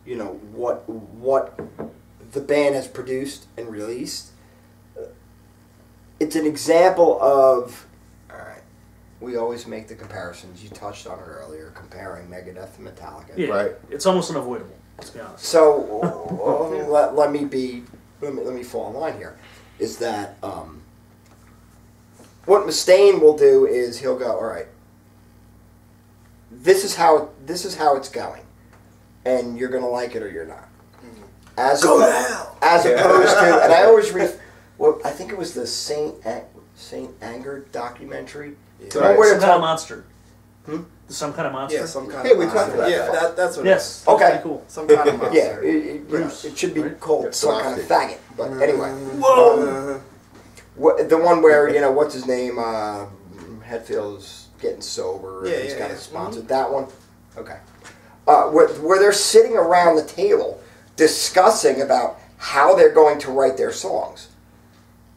you know, what the band has produced and released, it's an example of, all right, we always make the comparisons. You touched on it earlier, comparing Megadeth and Metallica. Yeah, right. It's almost unavoidable, let's be honest. So let me fall in line here. Is that what Mustaine will do is he'll go, all right, this is how it's going, and you're gonna like it or you're not. As opposed to, and I always read, well, I think it was the Saint Anger documentary. Yeah. Some kind of monster. Some kind of monster. Yeah, some kind Hey, of we monster. talked about Yeah, that's what. Yes. It is. Okay. Cool. Some kind of monster. Yeah, it should be called some kind of faggot. But anyway, Whoa. the one where, you know, what's his name? Hetfield's getting sober. Yeah, and he's got yeah. a sponsor. That one. Okay. Where they're sitting around the table discussing about how they're going to write their songs,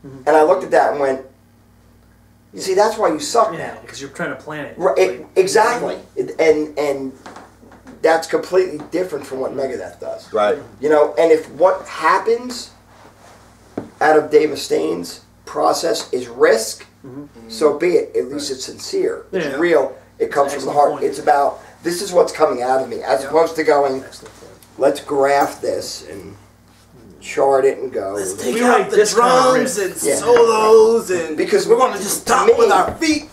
and I looked at that and went, "You see, that's why you suck Yeah, now." because you're trying to plan it. Right, exactly, and that's completely different from what Megadeth does. Right. You know, and if what happens out of Dave Mustaine's process is risk, so be it. At least it's sincere. It's Yeah. real. It comes from the Excellent heart. point. It's about, this is what's coming out of me, as opposed to going, let's graft this and chart it and go. Let's take We out write the this kind of drums riff. and Yeah. solos and Because we're going to just stop to me- with our feet.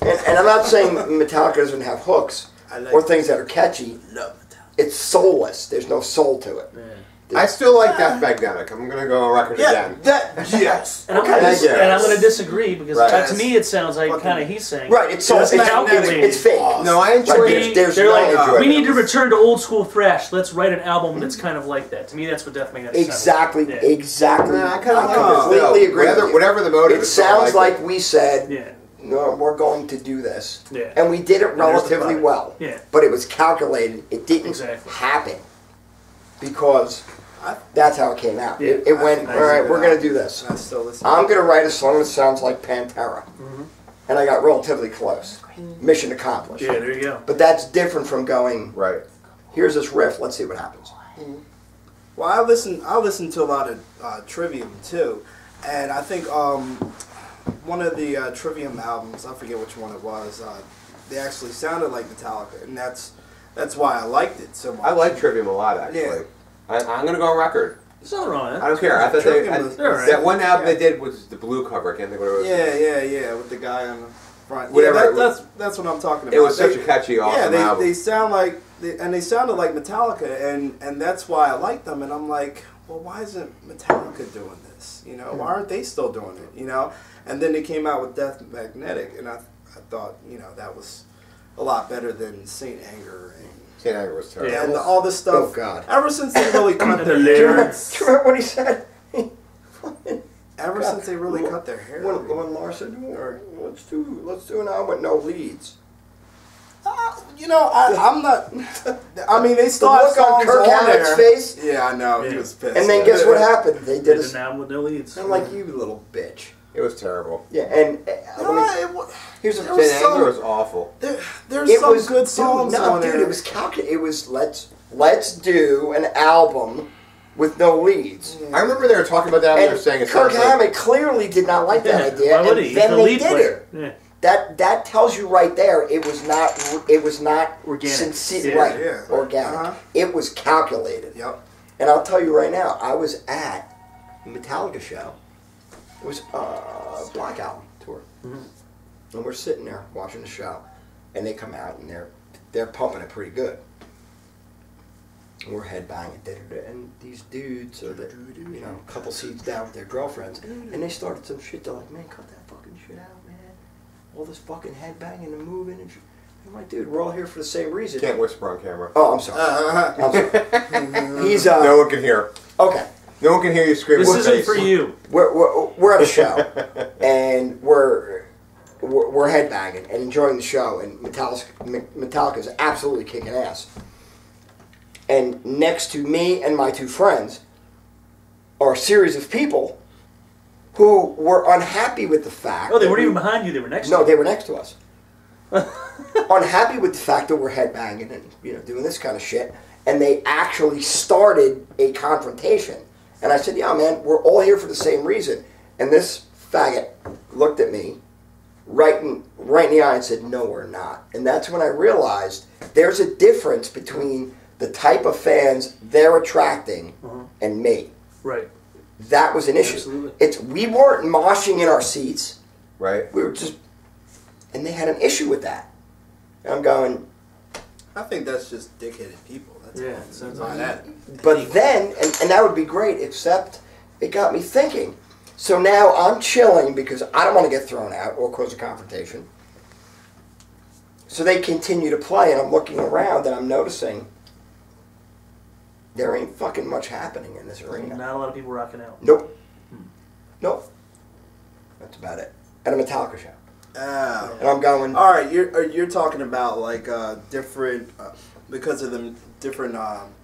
And I'm not saying Metallica doesn't have hooks I like or things that are catchy. Love Metallica. It's soulless. There's no soul to it. Yeah. I still like Death Magnetic. I'm going to go on record Yeah, again. that yes. And, Okay. I'm gonna Yes. and I'm going to disagree because Right. to me it sounds like Fucking- kind of he's saying Right, it's soul. It's It's calculated. It's fake. No, I enjoy Like, it. there's they're no like, enjoy we it. need to return to old school thrash. Let's write an album that's kind of like that. To me, that's what Death Magnetic sounds Exactly, like. Yeah. exactly. Nah, I kind of I like it. completely Still, agree with you. whatever the motive It is, still sounds like like we said, Yeah. no, we're going to do this. Yeah. And we did it there's the relatively product. well. Yeah. But it was calculated. It didn't Exactly. happen because I- that's how it came out. Yeah. It went, I all right, see we're that. going to do this. I still listen. I'm going to write a song that sounds like Pantera. And I got relatively close. Mission accomplished. Yeah, there you go. But that's different from going, Right. here's this riff, let's see what happens. Well, I listen to a lot of Trivium too, and I think one of the Trivium albums, I forget which one it was, they actually sounded like Metallica, and that's why I liked it so much. I like Trivium a lot, actually. Yeah. I'm going to go on record. There's nothing wrong with I that. don't care. I thought Trivium was- they're all right. that one album Yeah. they did was the blue cover. I can't think what it was. Yeah, with the guy on the front. Whatever. Yeah, that's what I'm talking about. It was They- such a catchy, awesome yeah, album. they sound like, they sounded like Metallica, and that's why I like them. And I'm like, well, why isn't Metallica doing this? You know, why aren't they still doing it? You know, and then they came out with Death Magnetic, and I thought, you know, that was a lot better than Saint Anger Saint Anger was terrible. Yeah. and all this stuff. Oh, God. Ever since they really cut their Do you remember, hair, do you remember what he said? ever since they really cut their hair, When Lars said, let's do an album with no leads. you know, I'm not. I mean, they The still have look on songs Kirk on Hammett's there. face. Yeah, I know. He Yeah. was pissed. And then guess what happened? They They did did an a... album with no leads. I'm like, you little bitch. It was terrible. Yeah, and here's there a... was Saint some- Anger was awful. There's It some was good songs on dude, there. it was calculated. It was let's do an album with no leads. I remember they were talking about that when they were And saying it Kirk starts like, Hammett clearly did not like that idea, Why would and he? He's then the they lead did player. it. Yeah. That tells you right there. It was not Organic. sincere, Yeah, right? yeah. Organic. Uh-huh. It was calculated. Yep. And I'll tell you right now, I was at the Metallica show. It was a Black Album tour, and we're sitting there watching the show, and they come out and they're pumping it pretty good. And we're headbanging, and these dudes are a couple seats down with their girlfriends, and they started some shit. They're like, "Man, cut that fucking shit out, man! All this fucking headbanging and moving and shit." I'm like, "Dude, we're all here for the same reason." can't whisper on camera. Oh, I'm sorry. I'm sorry. He's No one can hear. okay. No one can hear you scream. This in isn't face. for you. We're at a show, and we're headbanging and enjoying the show, and Metallica's absolutely kicking ass. And next to me and my two friends are a series of people who were unhappy with the fact. Oh, they that weren't we- even behind you. They were next to No, you. they were next to us. Unhappy with the fact that we're headbanging and doing this kind of shit, and they actually started a confrontation. And I said, yeah, man, we're all here for the same reason. And this faggot looked at me right in the eye and said, no, we're not. And that's when I realized there's a difference between the type of fans they're attracting and me. Right. That was an issue. Absolutely. We weren't moshing in our seats. Right. We were just, and they had an issue with that. And I'm going, I think that's just dickheaded people. That's Yeah, all. sounds By like that. but then, and that would be great, except it got me thinking. So now I'm chilling because I don't want to get thrown out or cause a confrontation. So they continue to play, and I'm looking around and I'm noticing there ain't fucking much happening in this arena. Not a lot of people rocking out. Nope. Nope. That's about it. At a Metallica show. And I'm going, All right, you're talking about like different because of the different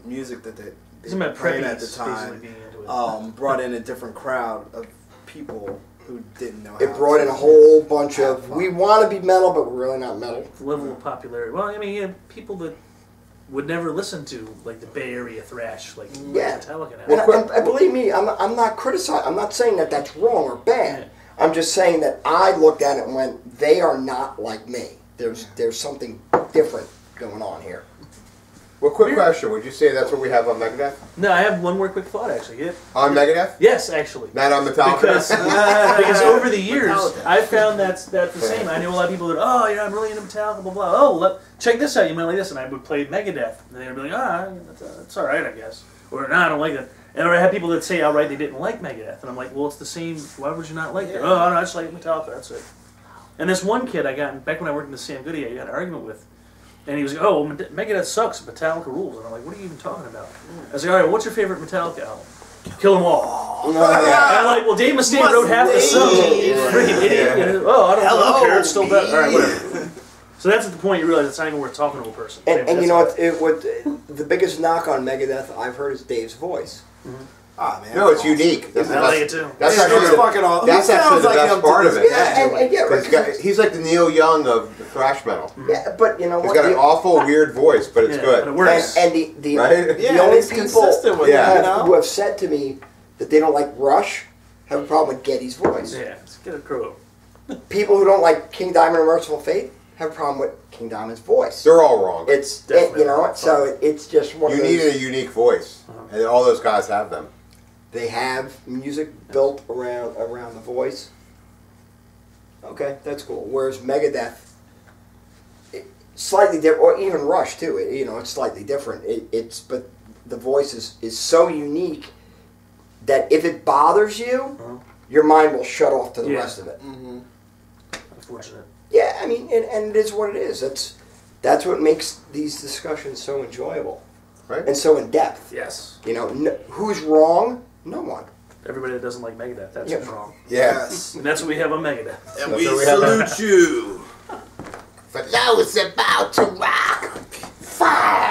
music that they It's about playing at preppies the basically time. being into it. Brought in a different crowd of people who didn't know. it how brought to in a whole bunch have of, fun. we want to be metal, but we're really not metal. The level of popularity. Well, I mean, people that would never listen to like the Bay Area thrash, like Yeah. Metallica And, now. and believe me, I'm not criticizing. I'm not saying that that's wrong or bad. I'm just saying that I looked at it and went, they are not like me. There's something different going on here. Well, quick question. Would you say that's what we have on Megadeth? No, I have one more quick thought actually. Yeah. On Megadeth? Yes, actually. Not on Metallica? Because over the years, Metallica. I found that's the same. I knew a lot of people that, oh, yeah, I'm really into Metallica, blah, blah. Oh, check this out, you might like this. And I would play Megadeth. And they'd be like, that's all right, I guess. Or, no, I don't like that. And I had people that say outright they didn't like Megadeth. And I'm like, well, it's the same. Why would you not like it? Oh, no, I just like Metallica, that's it. And this one kid I got, back when I worked in the Sam Goody, I got an argument with. And he was like, oh, Megadeth sucks, Metallica rules. And I'm like, what are you even talking about? I was like, all right, what's your favorite Metallica album? Kill 'Em All. And I'm like, well, Dave Mustaine wrote half the songs. Freaking idiot. Yeah. And, oh, I don't care, it's still better. All right, whatever. So that's at the point you realize it's not even worth talking to a person. And you know what? The biggest knock on Megadeth I've heard is Dave's voice. Ah, man. No, it's unique. That's I like it too. That's Yeah, actually it's fucking all. that's he actually sounds the like best him to part of this it. day. And yeah, right, He's like the Neil Young of the thrash metal. yeah, but you know He's what? got an awful, weird voice, but it's Yeah, good. but it works. And the Right? Yeah, only it's people consistent with Yeah. it, you know? who have said to me that they don't like Rush have a problem with Geddy's voice. Yeah, let's get a crow. People who don't like King Diamond and Merciful Fate have a problem with King Diamond's voice. They're all wrong. Definitely. So it's just one You of need those. a unique voice, and all those guys have them. They have music built around the voice. Okay, that's cool. Whereas Megadeth, slightly different, or even Rush too. It's slightly different. But the voice is so unique that if it bothers you, your mind will shut off to the rest of it. Unfortunate. Yeah, I mean, and it is what it is. That's what makes these discussions so enjoyable, Right? and so in depth. Yes. Who's wrong? No one. Everybody that doesn't like Megadeth, that's what's wrong. Yes. And that's what we have on Megadeth. And That's we what we have. salute you. For those about to rock, fire.